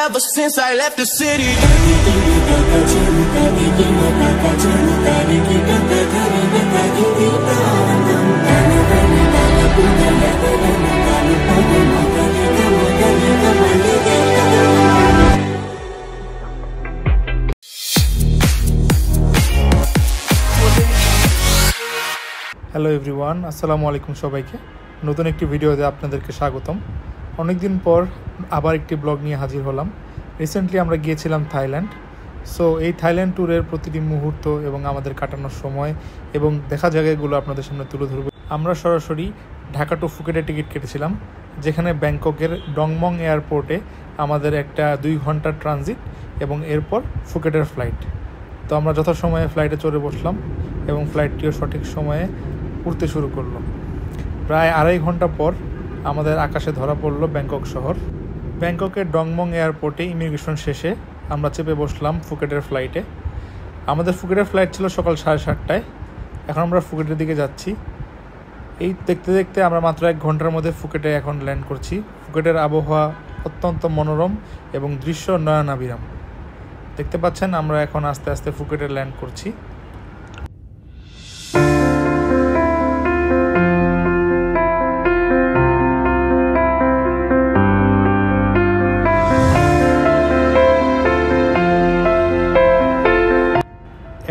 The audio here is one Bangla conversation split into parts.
ever since I left the city. Hello everyone, আসসালামু আলাইকুম সবাইকে। নতুন একটি ভিডিওতে আপনাদেরকে স্বাগতম। অনেকদিন পর আবার একটি ব্লগ নিয়ে হাজির হলাম। রিসেন্টলি আমরা গিয়েছিলাম থাইল্যান্ড। সো এই থাইল্যান্ড ট্যুরের প্রতিটি মুহূর্ত এবং আমাদের কাটানোর সময় এবং দেখা জায়গাগুলো আপনাদের সামনে তুলে ধরব। আমরা সরাসরি ঢাকা টু ফুকেটের টিকিট কেটেছিলাম, যেখানে ব্যাংককের ডংমং এয়ারপোর্টে আমাদের একটা 2 ঘন্টার ট্রানজিট এবং এরপর ফুকেটের ফ্লাইট। তো আমরা যথাসময়ে ফ্লাইটে চড়ে বসলাম এবং ফ্লাইটটিও সঠিক সময়ে উড়তে শুরু করলো। প্রায় 2.5 ঘন্টা পর আমাদের আকাশে ধরা পড়লো ব্যাংকক শহর। ব্যাংককের ডংমং এয়ারপোর্টে ইমিগ্রেশন শেষে আমরা চেপে বসলাম ফুকেটের ফ্লাইটে। আমাদের ফুকেটের ফ্লাইট ছিল সকাল 7:30টায়। এখন আমরা ফুকেটের দিকে যাচ্ছি। এই দেখতে দেখতে আমরা মাত্র 1 ঘন্টার মধ্যে ফুকেটে এখন ল্যান্ড করছি। ফুকেটের আবহাওয়া অত্যন্ত মনোরম এবং দৃশ্য নয়নাভিরাম। দেখতে পাচ্ছেন আমরা এখন আস্তে আস্তে ফুকেটে ল্যান্ড করছি।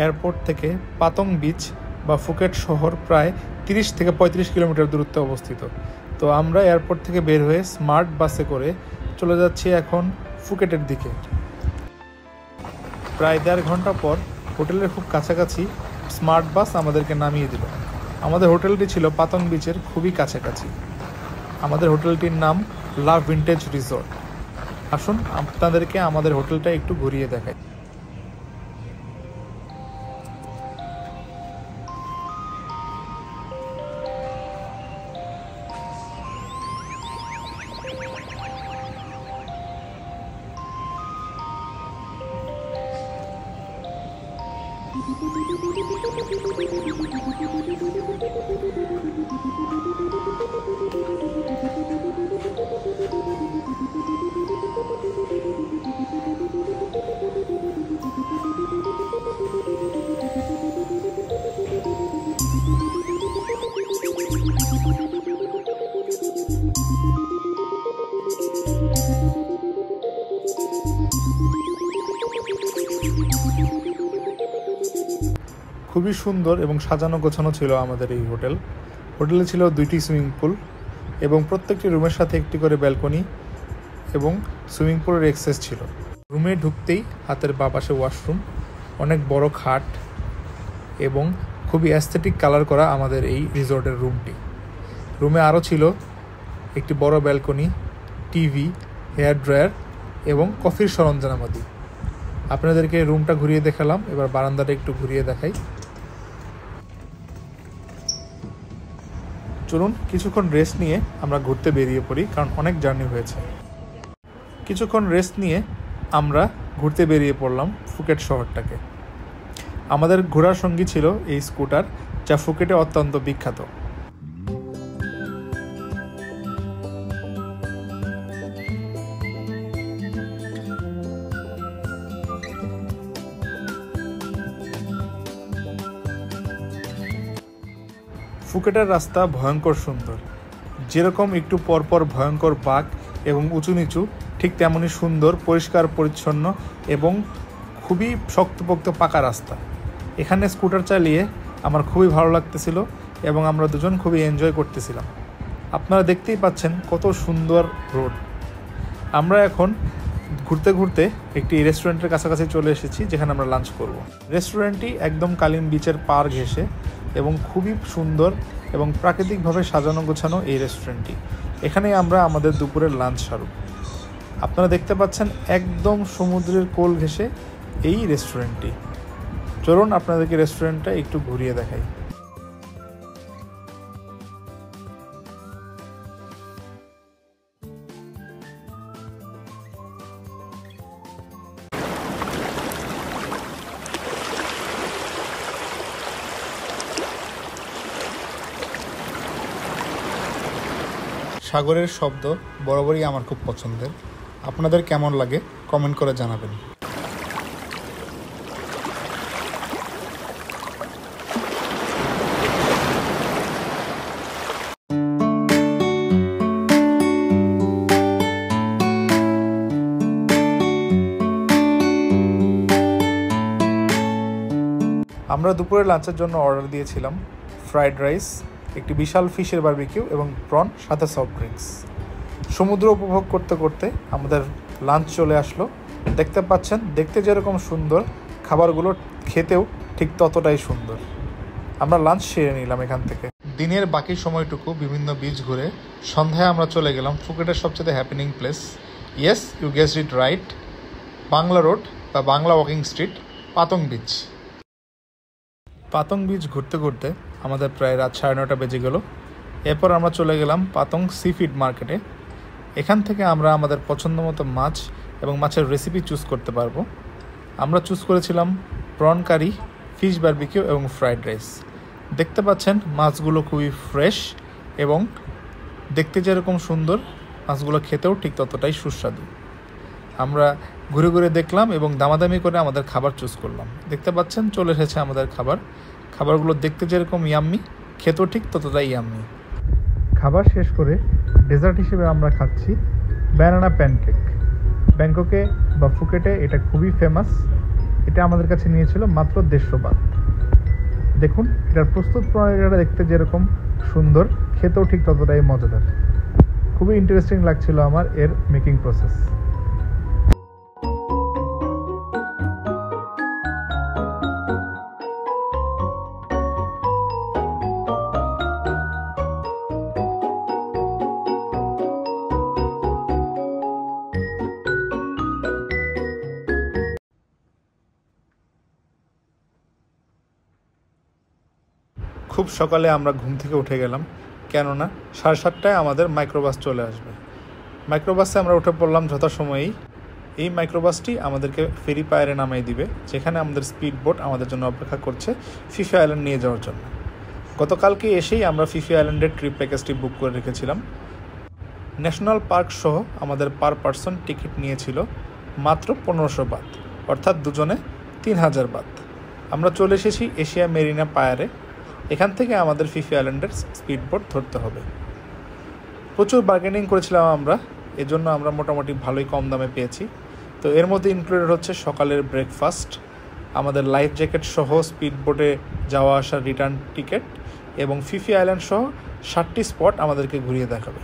এয়ারপোর্ট থেকে পাতং বিচ বা ফুকেট শহর প্রায় 30 থেকে 35 কিলোমিটার দূরত্বে অবস্থিত। তো আমরা এয়ারপোর্ট থেকে বের হয়ে স্মার্ট বাসে করে চলে যাচ্ছি এখন ফুকেটের দিকে। প্রায় 1.5 ঘন্টা পর হোটেলের খুব কাছাকাছি স্মার্ট বাস আমাদেরকে নামিয়ে দিল। আমাদের হোটেলটি ছিল পাতং বিচের খুবই কাছাকাছি। আমাদের হোটেলটির নাম লা ভিন্টেজ রিসর্ট। আসুন আপনাদেরকে আমাদের হোটেলটা একটু ঘুরিয়ে দেখাই। খুবই সুন্দর এবং সাজানো গোছানো ছিল আমাদের এই হোটেল। হোটেলে ছিল 2টি সুইমিং পুল এবং প্রত্যেকটি রুমের সাথে একটি করে ব্যালকনি এবং সুইমিং পুলের অ্যাক্সেস ছিল। রুমে ঢুকতেই হাতের বাঁ পাশে ওয়াশরুম, অনেক বড় খাট এবং খুবই অ্যাস্থেটিক কালার করা আমাদের এই রিসর্টের রুমটি। রুমে আরও ছিল একটি বড় ব্যালকনি, টিভি, হেয়ার ড্রায়ার এবং কফির সরঞ্জামাদি। আপনাদেরকে রুমটা ঘুরিয়ে দেখালাম, এবার বারান্দাটা একটু ঘুরিয়ে দেখাই। চলুন কিছুক্ষণ রেস্ট নিয়ে আমরা ঘুরতে বেরিয়ে পড়ি, কারণ অনেক জার্নি হয়েছে। কিছুক্ষণ রেস্ট নিয়ে আমরা ঘুরতে বেরিয়ে পড়লাম ফুকেট শহরটাকে। আমাদের ঘোরার সঙ্গী ছিল এই স্কুটার, যা ফুকেটে অত্যন্ত বিখ্যাত। ফুকেটের রাস্তা ভয়ঙ্কর সুন্দর। যেরকম একটু পরপর ভয়ঙ্কর বাঁক এবং উঁচু নিচু, ঠিক তেমনই সুন্দর, পরিষ্কার পরিচ্ছন্ন এবং খুবই শক্তপোক্ত পাকা রাস্তা। এখানে স্কুটার চালিয়ে আমার খুবই ভালো লাগতেছিল এবং আমরা দুজন খুবই এনজয় করতেছিলাম। আপনারা দেখতেই পাচ্ছেন কত সুন্দর রোড। আমরা এখন ঘুরতে ঘুরতে একটি রেস্টুরেন্টের কাছাকাছি চলে এসেছি, যেখানে আমরা লাঞ্চ করব। রেস্টুরেন্টটি একদম কালিম বিচের পাড় ঘেঁষে এবং খুবই সুন্দর এবং প্রাকৃতিকভাবে সাজানো গোছানো এই রেস্টুরেন্টটি। এখানেই আমরা আমাদের দুপুরের লাঞ্চ সারব। আপনারা দেখতে পাচ্ছেন একদম সমুদ্রের কোল ঘেঁষে এই রেস্টুরেন্টটি। চলুন আপনাদেরকে রেস্টুরেন্টটা একটু ঘুরিয়ে দেখাই। সাগরের শব্দ বরাবরই আমার খুব পছন্দের। আপনাদের কেমন লাগে কমেন্ট করে জানাবেন। আমরা দুপুরে লাঞ্চের জন্য অর্ডার দিয়েছিলাম ফ্রাইড রাইস, একটি বিশাল ফিশের বারবিকিউ এবং প্রন সাথে সফট ড্রিঙ্কস। সমুদ্র উপভোগ করতে করতে আমাদের লাঞ্চ চলে আসলো। দেখতে পাচ্ছেন, দেখতে যেরকম সুন্দর, খাবারগুলো খেতেও ঠিক ততটাই সুন্দর। আমরা লাঞ্চ সেরে নিলাম এখান থেকে। দিনের বাকি সময়টুকু বিভিন্ন বিচ ঘুরে সন্ধ্যায় আমরা চলে গেলাম ফুকেটের সবচেয়ে happening place, yes you guessed it right, Bangla Road বা Bangla Walking Street, Patong Beach. Patong Beach ঘুরতে ঘুরতে আমাদের প্রায় রাত 9:30 বেজে গেল। এরপর আমরা চলে গেলাম পাতং সি ফুড মার্কেটে। এখান থেকে আমরা আমাদের পছন্দ মতো মাছ এবং মাছের রেসিপি চুজ করতে পারবো। আমরা চুজ করেছিলাম প্রন কারি, ফিশ বারবিকিউ এবং ফ্রাইড রাইস। দেখতে পাচ্ছেন মাছগুলো খুবই ফ্রেশ এবং দেখতে যেরকম সুন্দর, মাছগুলো খেতেও ঠিক ততটাই সুস্বাদু। আমরা ঘুরে ঘুরে দেখলাম এবং দামাদামি করে আমাদের খাবার চুজ করলাম। দেখতে পাচ্ছেন চলে এসেছে আমাদের খাবারগুলো দেখতে যেরকম ইয়াম্মি, খেতেও ঠিক ততটাই ইয়াম্মি। খাবার শেষ করে ডেজার্ট হিসেবে আমরা খাচ্ছি ব্যানানা প্যানকেক। ব্যাংককে বা ফুকেটে এটা খুবই ফেমাস। এটা আমাদের কাছে নিয়েছিল মাত্র 150 বাত। দেখুন এটার প্রস্তুত প্রণালীটা দেখতে যেরকম সুন্দর, খেতেও ঠিক ততটাই মজাদার। খুবই ইন্টারেস্টিং লাগছিল আমার এর মেকিং প্রসেস। খুব সকালে আমরা ঘুম থেকে উঠে গেলাম, কেননা 7:30টায় আমাদের মাইক্রোবাস চলে আসবে। মাইক্রোবাসে আমরা উঠে পড়লাম যথাসময়েই। এই মাইক্রোবাসটি আমাদেরকে ফেরি পায়ারে নামিয়ে দিবে, যেখানে আমাদের স্পিড বোট আমাদের জন্য অপেক্ষা করছে ফিফি আইল্যান্ড নিয়ে যাওয়ার জন্য। গতকালকে এসেই আমরা ফিফি আইল্যান্ডের ট্রিপ প্যাকেজটি বুক করে রেখেছিলাম। ন্যাশনাল পার্ক সহ আমাদের পার পারসন টিকিট নিয়েছিল মাত্র 1500 বাত, অর্থাৎ দুজনে 3000 বাত। আমরা চলে এসেছি এশিয়া মেরিনা পায়ারে। এখান থেকে আমাদের ফিফি আইল্যান্ডের স্পিড বোট ধরতে হবে। প্রচুর বার্গেনিং করেছিলাম আমরা, এজন্য আমরা মোটামুটি ভালোই কম দামে পেয়েছি। তো এর মধ্যে ইনক্লুডেড হচ্ছে সকালের ব্রেকফাস্ট, আমাদের লাইফ জ্যাকেট সহ স্পিড বোটে যাওয়া আসার রিটার্ন টিকিট এবং ফিফি আইল্যান্ড সহ 7টি স্পট আমাদেরকে ঘুরিয়ে দেখাবে।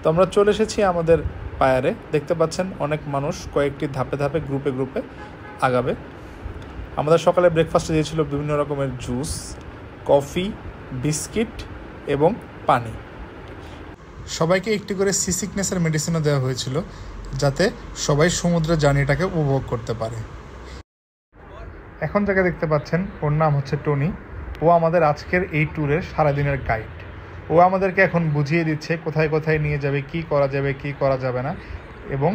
তো আমরা চলে এসেছি আমাদের পায়ারে। দেখতে পাচ্ছেন অনেক মানুষ কয়েকটি ধাপে ধাপে গ্রুপে গ্রুপে আগাবে। আমাদের সকালে ব্রেকফাস্টে দিয়েছিল বিভিন্ন রকমের জুস, কফি, বিস্কিট এবং পানি। সবাইকে একটি করে সি সিকনেসের মেডিসিনও দেওয়া হয়েছিল, যাতে সবাই সমুদ্রের জার্নিটাকে উপভোগ করতে পারে। এখন যাকে দেখতে পাচ্ছেন ওর নাম হচ্ছে টনি। ও আমাদের আজকের এই ট্যুরের সারাদিনের গাইড। ও আমাদেরকে এখন বুঝিয়ে দিচ্ছে কোথায় কোথায় নিয়ে যাবে, কি করা যাবে কি করা যাবে না, এবং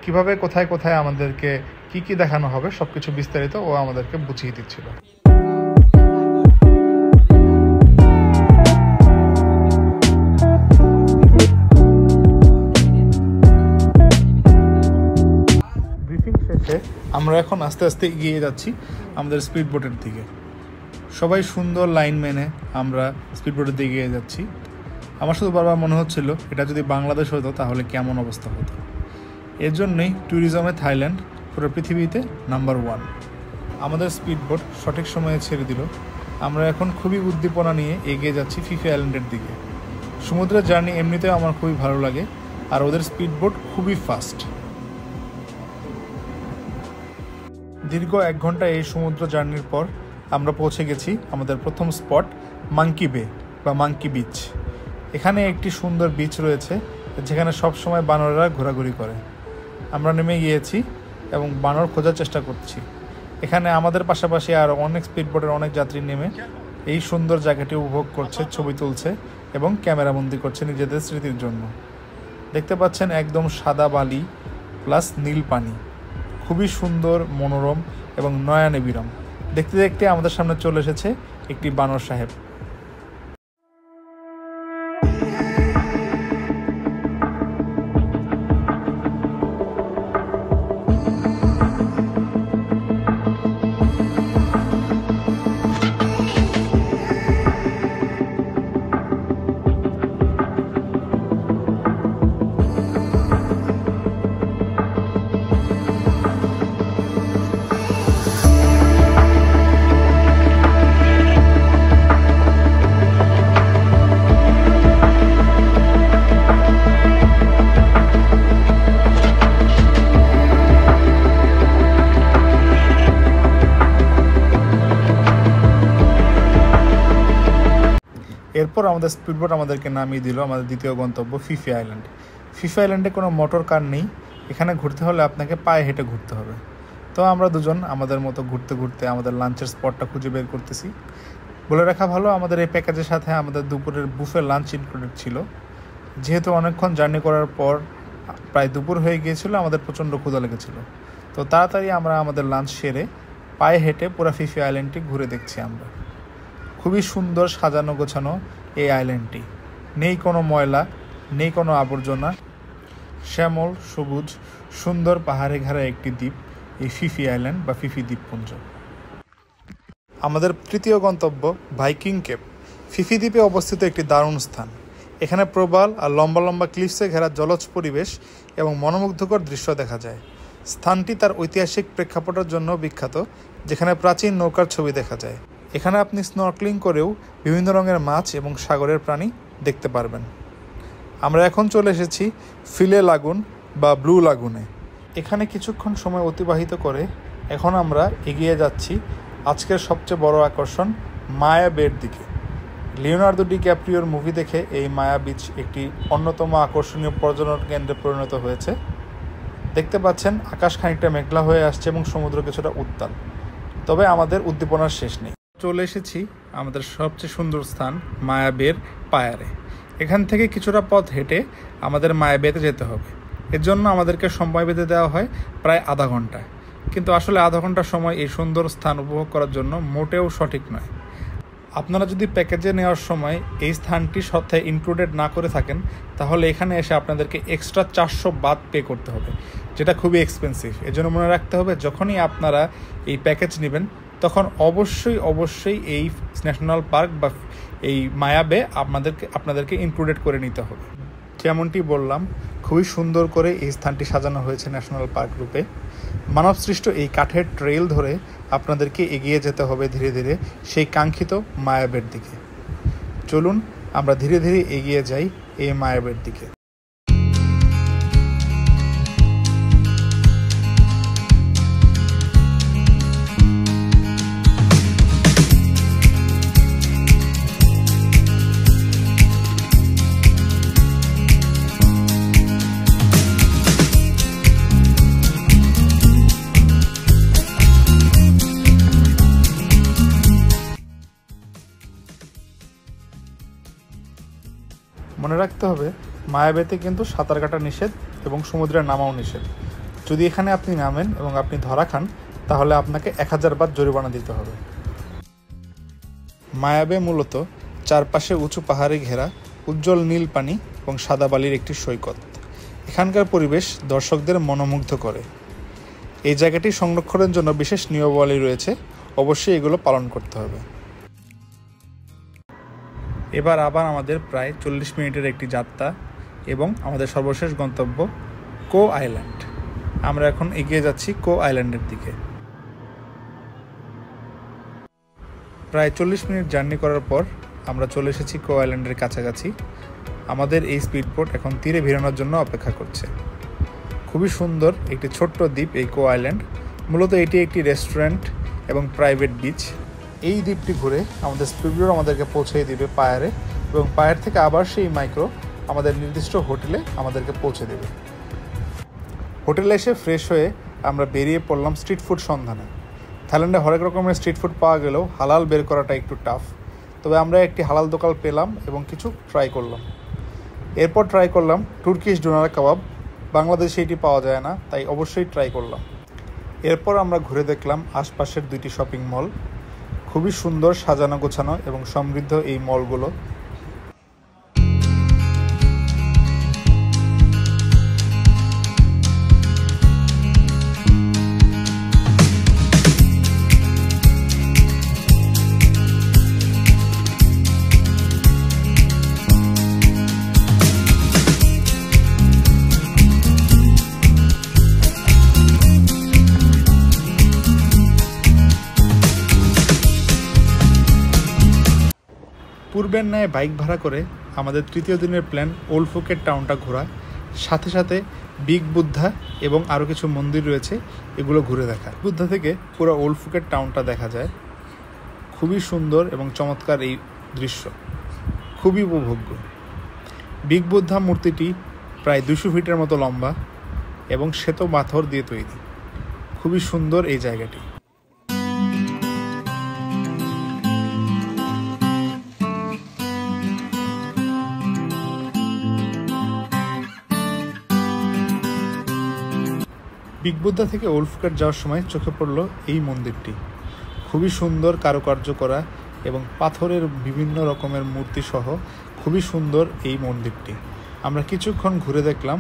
কিভাবে কোথায় কোথায় আমাদেরকে কি কি দেখানো হবে সব কিছু বিস্তারিত ও আমাদেরকে বুঝিয়ে দিচ্ছিল। আমরা এখন আস্তে আস্তে এগিয়ে যাচ্ছি আমাদের স্পিড বোটের দিকে। সবাই সুন্দর লাইন মেনে আমরা স্পিড বোটের দিকে এগিয়ে যাচ্ছি। আমার শুধু বারবার মনে হচ্ছিল এটা যদি বাংলাদেশ হতো তাহলে কেমন অবস্থা হতো। এর জন্যই ট্যুরিজমে থাইল্যান্ড পুরো পৃথিবীতে নাম্বার 1। আমাদের স্পিড বোট সঠিক সময়ে ছেড়ে দিল। আমরা এখন খুবই উদ্দীপনা নিয়ে এগিয়ে যাচ্ছি ফিফি আইল্যান্ডের দিকে। সমুদ্রের জার্নি এমনিতেও আমার খুবই ভালো লাগে, আর ওদের স্পিড বোট খুবই ফাস্ট। দীর্ঘ 1 ঘন্টা এই সমুদ্র জার্নির পর আমরা পৌঁছে গেছি আমাদের প্রথম স্পট, মাঙ্কি বে বা মাঙ্কি বিচ। এখানে একটি সুন্দর বিচ রয়েছে যেখানে সব সময় বানরেরা ঘোরাঘুরি করে। আমরা নেমে গিয়েছি এবং বানর খোঁজার চেষ্টা করছি। এখানে আমাদের পাশাপাশি আর অনেক স্পিডবোটের অনেক যাত্রী নেমে এই সুন্দর জায়গাটি উপভোগ করছে, ছবি তুলছে এবং ক্যামেরাবন্দি করছে নিজেদের স্মৃতির জন্য। দেখতে পাচ্ছেন একদম সাদা বালি প্লাস নীল পানি, খুবই সুন্দর, মনোরম এবং নয়নাভিরাম। দেখতে দেখতে আমাদের সামনে চলে এসেছে একটি বানর সাহেব। এরপর আমাদের স্পিডবোট আমাদেরকে নামিয়ে দিল আমাদের দ্বিতীয় গন্তব্য ফিফি আইল্যান্ড। ফিফি আইল্যান্ডে কোনো মোটর কার নেই, এখানে ঘুরতে হলে আপনাকে পায়ে হেঁটে ঘুরতে হবে। তো আমরা দুজন আমাদের মতো ঘুরতে ঘুরতে আমাদের লাঞ্চের স্পটটা খুঁজে বের করতেছি। বলে রাখা ভালো, আমাদের এই প্যাকেজের সাথে আমাদের দুপুরের বুফে লাঞ্চ ইনক্লুডেড ছিল। যেহেতু অনেকক্ষণ জার্নি করার পর প্রায় দুপুর হয়ে গিয়েছিল, আমাদের প্রচণ্ড ক্ষুধা লেগেছিল। তো তাড়াতাড়ি আমরা আমাদের লাঞ্চ সেরে পায়ে হেঁটে পুরো ফিফি আইল্যান্ডটি ঘুরে দেখছি আমরা। খুবই সুন্দর সাজানো গোছানো এই আইল্যান্ডটি, নেই কোনো ময়লা, নেই কোনো আবর্জনা, শ্যামল সবুজ সুন্দর পাহাড়ে ঘেরা একটি দ্বীপ এই ফিফি আইল্যান্ড বা ফিফি দ্বীপপুঞ্জ। আমাদের তৃতীয় গন্তব্য ভাইকিং কেপ। ফিফি দ্বীপে অবস্থিত একটি দারুণ স্থান। এখানে প্রবাল আর লম্বা লম্বা ক্লিফসে ঘেরা জলজ পরিবেশ এবং মনোমুগ্ধকর দৃশ্য দেখা যায়। স্থানটি তার ঐতিহাসিক প্রেক্ষাপটের জন্য বিখ্যাত, যেখানে প্রাচীন নৌকার ছবি দেখা যায়। এখানে আপনি স্নর্কলিং করেও বিভিন্ন রঙের মাছ এবং সাগরের প্রাণী দেখতে পারবেন। আমরা এখন চলে এসেছি ফিলে লাগুন বা ব্লু লাগুনে। এখানে কিছুক্ষণ সময় অতিবাহিত করে এখন আমরা এগিয়ে যাচ্ছি আজকের সবচেয়ে বড় আকর্ষণ মায়া বের দিকে। লিওনার্দো ডিক্যাপ্রিওর মুভি দেখে এই মায়া বিচ একটি অন্যতম আকর্ষণীয় পর্যটন কেন্দ্রে পরিণত হয়েছে। দেখতে পাচ্ছেন আকাশ খানিকটা মেঘলা হয়ে আসছে এবং সমুদ্র কিছুটা উত্তাল, তবে আমাদের উদ্দীপনার শেষ নেই। চলে এসেছি আমাদের সবচেয়ে সুন্দর স্থান মায়া বের পায়ারে। এখান থেকে কিছুটা পথ হেঁটে আমাদের মায়া বেতে যেতে হবে। এর জন্য আমাদেরকে সময় বেঁধে দেওয়া হয় প্রায় আধা ঘন্টা, কিন্তু আসলে আধা ঘন্টা সময় এই সুন্দর স্থান উপভোগ করার জন্য মোটেও সঠিক নয়। আপনারা যদি প্যাকেজে নেওয়ার সময় এই স্থানটি সাথে ইনক্লুডেড না করে থাকেন, তাহলে এখানে এসে আপনাদেরকে এক্সট্রা 400 বাত পে করতে হবে, যেটা খুবই এক্সপেন্সিভ। এজন্য মনে রাখতে হবে, যখনই আপনারা এই প্যাকেজ নেবেন তখন অবশ্যই এই ন্যাশনাল পার্ক বা এই মায়া বে আপনাদেরকে ইনক্লুডেড করে নিতে হবে। যেমনটি বললাম, খুবই সুন্দর করে এই স্থানটি সাজানো হয়েছে ন্যাশনাল পার্ক রূপে। মানবসৃষ্ট এই কাঠের ট্রেইল ধরে আপনাদেরকে এগিয়ে যেতে হবে ধীরে ধীরে সেই কাঙ্ক্ষিত মায়াবের দিকে। চলুন আমরা ধীরে ধীরে এগিয়ে যাই এই মায়াবের দিকে। মনে রাখতে হবে, মায়াবেতে কিন্তু সাঁতার কাটা নিষেধ এবং সমুদ্রে নামাও নিষেধ। যদি এখানে আপনি নামেন এবং আপনি ধরা খান, তাহলে আপনাকে 1000 বাত জরিমানা দিতে হবে। মায়াবে মূলত চারপাশে উঁচু পাহাড়ে ঘেরা উজ্জ্বল নীল পানি এবং সাদা বালির একটি সৈকত। এখানকার পরিবেশ দর্শকদের মনোমুগ্ধ করে। এই জায়গাটি সংরক্ষণের জন্য বিশেষ নিয়মাবলী রয়েছে, অবশ্যই এগুলো পালন করতে হবে। এবার আবার আমাদের প্রায় 40 মিনিটের একটি যাত্রা এবং আমাদের সর্বশেষ গন্তব্য কো আইল্যান্ড। আমরা এখন এগিয়ে যাচ্ছি কো আইল্যান্ডের দিকে। প্রায় 40 মিনিট জার্নি করার পর আমরা চলে এসেছি কো আইল্যান্ডের কাছাকাছি। আমাদের এই স্পিডবোট এখন তীরে ভিড়ানোর জন্য অপেক্ষা করছে। খুবই সুন্দর একটি ছোট্ট দ্বীপ এই কো আইল্যান্ড। মূলত এটি একটি রেস্টুরেন্ট এবং প্রাইভেট বিচ। এই দ্বীপটি ঘুরে আমাদের স্পিডবোট আমাদেরকে পৌঁছে দিবে পায়ারে, এবং পায়ার থেকে আবার সেই মাইক্রো আমাদের নির্দিষ্ট হোটেলে আমাদেরকে পৌঁছে দেবে। হোটেলে এসে ফ্রেশ হয়ে আমরা বেরিয়ে পড়লাম স্ট্রিট ফুড সন্ধানে। থাইল্যান্ডে হরেক রকমের স্ট্রিট ফুড পাওয়া গেলেও হালাল বের করাটা একটু টাফ, তবে আমরা একটি হালাল দোকান পেলাম এবং কিছু ট্রাই করলাম। এরপর ট্রাই করলাম তুর্কিশ ডোনার কাবাব। বাংলাদেশে এটি পাওয়া যায় না, তাই অবশ্যই ট্রাই করলাম। এরপর আমরা ঘুরে দেখলাম আশপাশের 2টি শপিং মল। খুবই সুন্দর সাজানো গোছানো এবং সমৃদ্ধ এই মলগুলো। পূর্বের ন্যায় বাইক ভাড়া করে আমাদের তৃতীয় দিনের প্ল্যান ওল্ড ফুকেট টাউনটা ঘোরা, সাথে সাথে বিগ বুদ্ধা এবং আরও কিছু মন্দির রয়েছে, এগুলো ঘুরে দেখা। বুদ্ধা থেকে পুরো ওল্ড ফুকেট টাউনটা দেখা যায়। খুবই সুন্দর এবং চমৎকার এই দৃশ্য। খুব খুবই উপভোগ্য। বিগ বুদ্ধা মূর্তিটি প্রায় 200 ফিটের মতো লম্বা এবং শ্বেত পাথর দিয়ে তৈরি। খুবই সুন্দর এই জায়গাটি। বিগ বুদ্ধা থেকে ওল্ড ফুকেট যাওয়ার সময় চোখে পড়ল এই মন্দিরটি। খুবই সুন্দর কারুকার্য করা এবং পাথরের বিভিন্ন রকমের মূর্তি সহ খুবই সুন্দর এই মন্দিরটি। আমরা কিছুক্ষণ ঘুরে দেখলাম,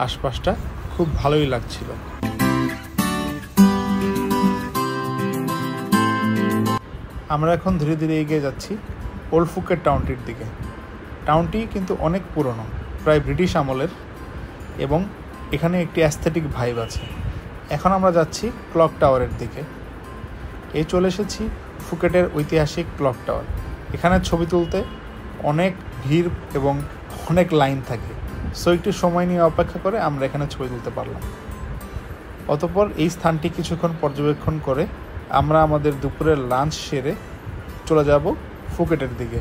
আশপাশটা খুব ভালোই লাগছিল। আমরা এখন ধীরে ধীরে এগিয়ে যাচ্ছি ওল্ড ফুকেট টাউনটির দিকে। টাউনটি কিন্তু অনেক পুরনো, প্রায় ব্রিটিশ আমলের, এবং এখানে একটি অ্যাস্থেটিক ভাইব আছে। এখন আমরা যাচ্ছি ক্লক টাওয়ারের দিকে। এই চলে এসেছি ফুকেটের ঐতিহাসিক ক্লক টাওয়ার। এখানে ছবি তুলতে অনেক ভিড় এবং অনেক লাইন থাকে, সো একটু সময় নিয়ে অপেক্ষা করে আমরা এখানে ছবি তুলতে পারলাম। অতঃপর এই স্থানটি কিছুক্ষণ পর্যবেক্ষণ করে আমরা আমাদের দুপুরের লাঞ্চ সেরে চলে যাব ফুকেটের দিকে।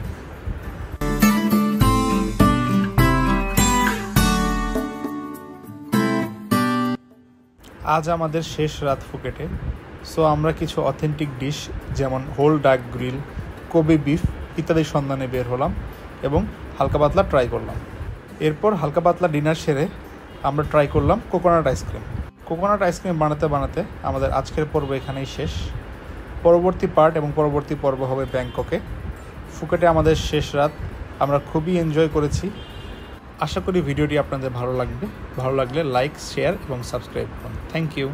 আজ আমাদের শেষ রাত ফুকেটে, সো আমরা কিছু অথেন্টিক ডিশ যেমন হোল ডাক গ্রিল, কোবি বিফ ইত্যাদির সন্ধানে বের হলাম এবং হালকা পাতলা ট্রাই করলাম। এরপর হালকা পাতলা ডিনার সেরে আমরা ট্রাই করলাম কোকোনাট আইসক্রিম। কোকোনাট আইসক্রিম বানাতে বানাতে আমাদের আজকের পর্ব এখানেই শেষ। পরবর্তী পার্ট এবং পরবর্তী পর্ব হবে ব্যাংককে। ফুকেটে আমাদের শেষ রাত, আমরা খুবই এনজয় করেছি। আশা করি ভিডিওটি আপনাদের ভালো লাগবে। ভালো লাগলে লাইক, শেয়ার এবং সাবস্ক্রাইব করুন। Thank you.